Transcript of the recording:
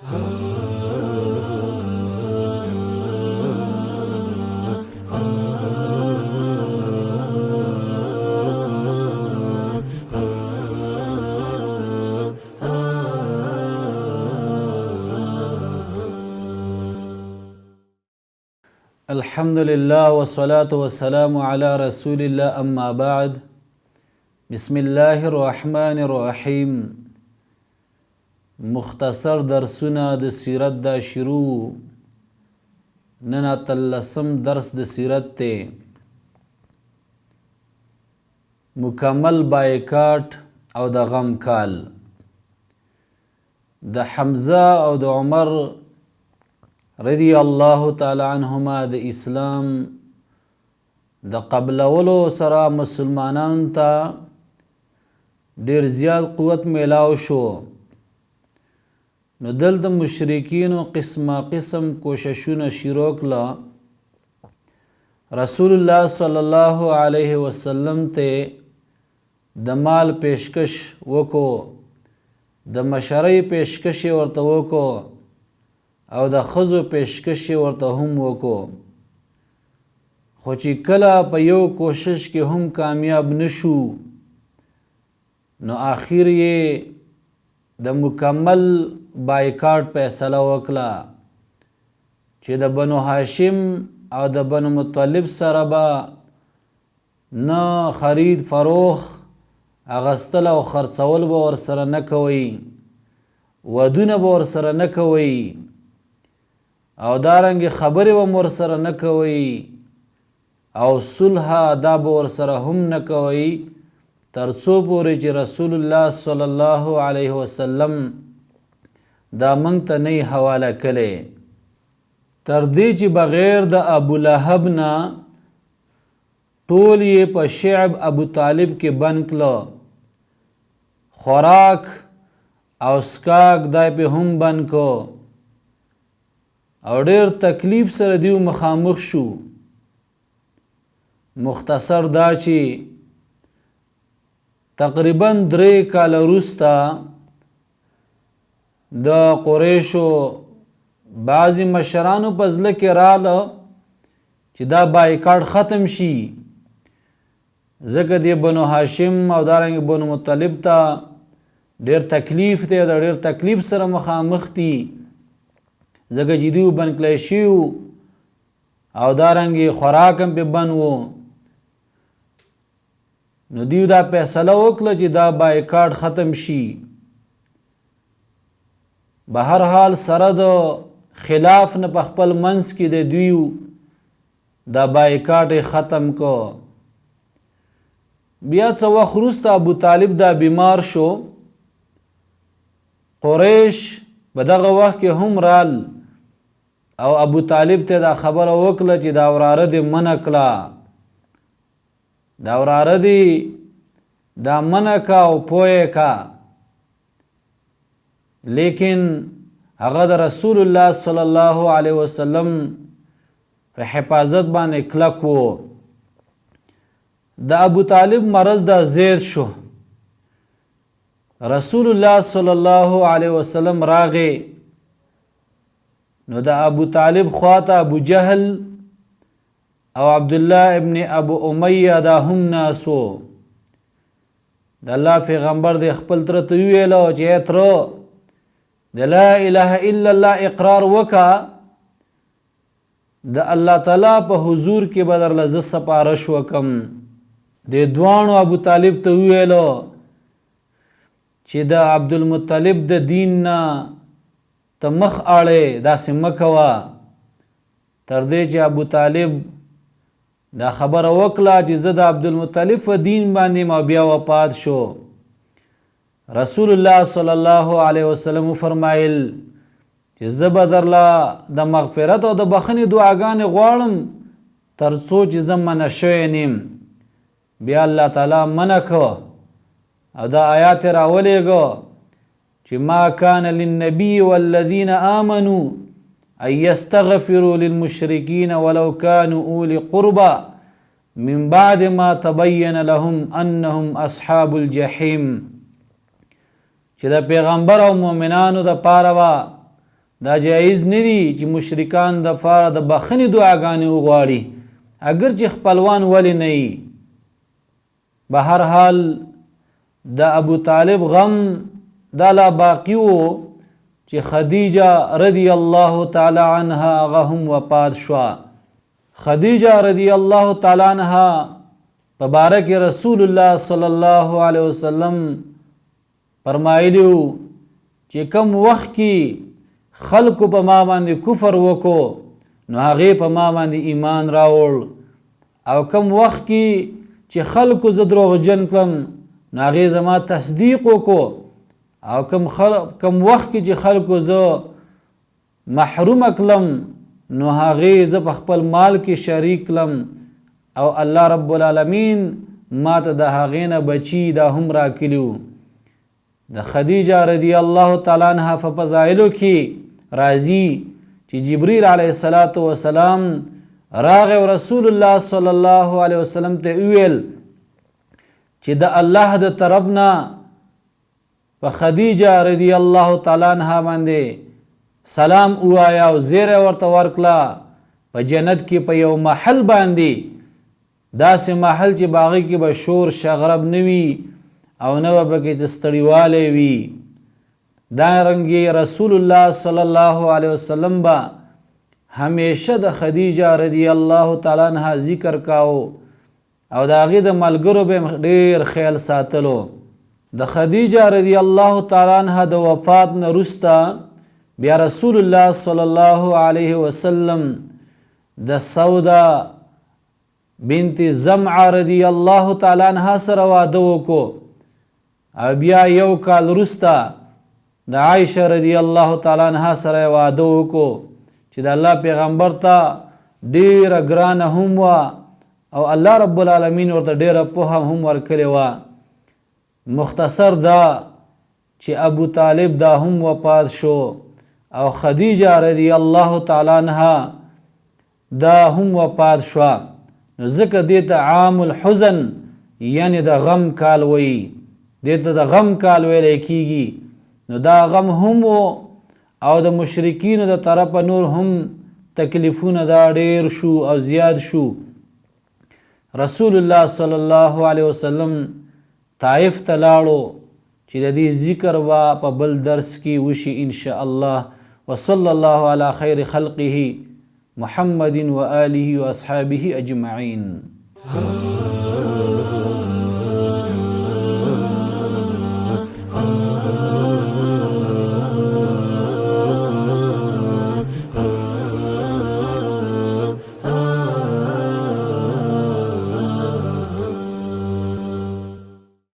الحمد لله والصلاة والسلام على رسول الله اما بعد. بسم الله الرحمن الرحیم. مختصر درسونه د سیرت دا شروع. نن اتلسم درس د سیرت ته. مکمل بایکاټ او د غم کال. د حمزه او د عمر رضی الله تعالی عنهما د اسلام د قبلولو سره مسلمانانو ته ډیر زیات قوت میلاو شو. نو دلته مشرکینو قسم کوششونه شروع کړه. رسول الله صلی الله علیه وسلم ته د مال پیشکش وکړو، د مشرۍ پیشکش ورته وکړو او د ښځو پیشکش ورته هم وکړو. خو چې کله په یو کوشش کې هم کامیاب نشو، نو آخر یې د مکمل بایکاټ فیصله وکړه چې د بنو هاشم او د بنو مطلب سره به نه خرید فروخ اغستل او خرڅول به ورسره نه کوئ، ودونه به ورسره نه کوئ، او دارنګ خبرې به ورسره نه کوئ، او صلح دا به ورسره هم نه کوئ، تر څو پورې چې رسول الله صلی الله علیه وسلم دا موږ ته نه حواله کړی. تر دې چې بغیر د ابو لهب نه ټول یې په شعب ابو طالب کې بند کړه. خوراک او سکاک دای په هم بند کو، او ډیر تکلیف سره دیو مخامخ شو. مختصر دا چې تقریبا 3 کال وروسته د قریشو بعضی مشرانو په زړه کې راله چې دا بایکاټ ختم شي، ځکه د بنو هاشم او دارنګ بنو مطلب ته ډیر تکلیف دی، او ډیر تکلیف سره مخامخ دي، ځکه چې دوی بند کړی شي او دارنګ خوراک هم په بند و. نو دیو دا فیصله وکړه چې دا بایکاټ ختم شي. به هر حال سره د خلاف نه په خپل منځ کې د دوی دا بایکاټ ختم کو. بیا څه وخت وروسته ابو طالب دا بیمار شو. قریش په دغه وخت کې هم رال او ابو طالب ته دا خبره وکړه چې دا وراره دې منع کړه، دا وراره دې دا منع کا او پوهه کا. لیکن هغه د رسول الله صلی الله علیه وسلم په حفاظت باندې کلک وو. د ابو طالب مرض دا زیر شو. رسول الله صلی الله علیه وسلم راغی، نو د ابو طالب خواته ابو جهل او عبدالله ابن ابو امیه دا هم ناسو. د الله پیغمبر د خپل تر ته ویلو چې تر د لا اله الا الله اقرار وکا، د الله تعالی په حضور کې بدر لز سپارش وکم. د دوانو ابو طالب ته ویلو چې د عبدالمطلب د دین نه ته مخ اړې داسې مه کوه. تر دې چې ابو طالب دا خبره وکړه چې زه د عبدالمطلب په دین باندې ما بیا وفات شو. رسول الله صلی الله علیه وسلم فرمایل چې زه به درله د مغفرت او د بخښنې دعاګانې غواړم تر څو چې زه منع شوی نیم. بیا الله تعالی منع کو او دا آیات راولېږه چې ما کان للنبي والذین آمنوا ان یستغفروا للمشرکین ولو كانوا اولی قربى من بعد ما تبین لهم انهم اصحاب الجحیم. چې د پیغمبر او مؤمنانو د پاره دا جایز نه دي چې مشرکان د پاره د بخښنې دعاګانې وغواړي اگر چې خپلوان ولې نه وي. به هر حال د ابو طالب غم دا لا باقی و چې خدیجه رضی الله تعالی عنها هغه هم وفات شوه. خدیجه رضی الله تعالی عنها په باره کې رسول الله صلی الله علیه وسلم فرمایلیو چې کم وخت کې خلکو په ما باندې کفر وکړو نو هغې په ما باندې ایمان راوړ، او کم وخت کې چې خلکو زه دروغجن کړم نو هغې زما تصدیق وکړو، او کم وخت کې چې خلکو زه محروم کړم نو هغې زه په خپل مال کې شریک کړم، او الله رب العالمین ما ته د هغې نه بچي دا هم راکړي وو. د خدیجه رضی الله تعالی عنها په فضایلو کې راځي چې جبریل علیه السلام راغی او رسول الله صلی الله علیه وسلم ته وویل چې د الله د طرف نه په خدیجه رضی الله تعالی عنها باندې سلام ووایه او زیری ورته ورکړه په جنت کې په یو محل باندې، داسې محل چې باغې کې به شور شغرب نه وي او نه به پکې چې ستړیوالی وي. دارنګې رسول الله صلی الله علیه وسلم به همیشه د خدیجه رضی الله تعالی عنها ذکر کاو او د هغې د ملګرو به ډېر خیال ساتلو. د خدیجه رضی الله تعالی عنها د وفات نه وروسته بیا رسول الله صلی الله علیه وسلم د سودا بنت زمعه رضی الله تعالی عنها سره واده وکړو، او بیا یو کال وروسته د عایشه رضی الله تعالی عنها سره واده وکړو چې د الله پیغمبر ته ډیره ګرانه هم وه او الله رب العالمین ورته ډیره پوهه هم ورکړې وه. مختصر دا چې ابو طالب دا هم وفات شو او خدیجه رضی الله تعالی عنها دا هم وفات شوه، نو ځکه دې ته عام الحزن یعنی د غم کال وایي، دې ته د غم کال ویلی کیږي. نو دا غم هم او د مشرکینو د طرفه نور هم تکلیفونه دا ډیر شو او زیاد شو. رسول الله صلی الله علیه وسلم طائف ته لاړو چې د دې ذکر به په بل درس کې وشي ان شاء الله. وصلی الله علی خیر خلقه محمد و آله و اصحابه اجمعین.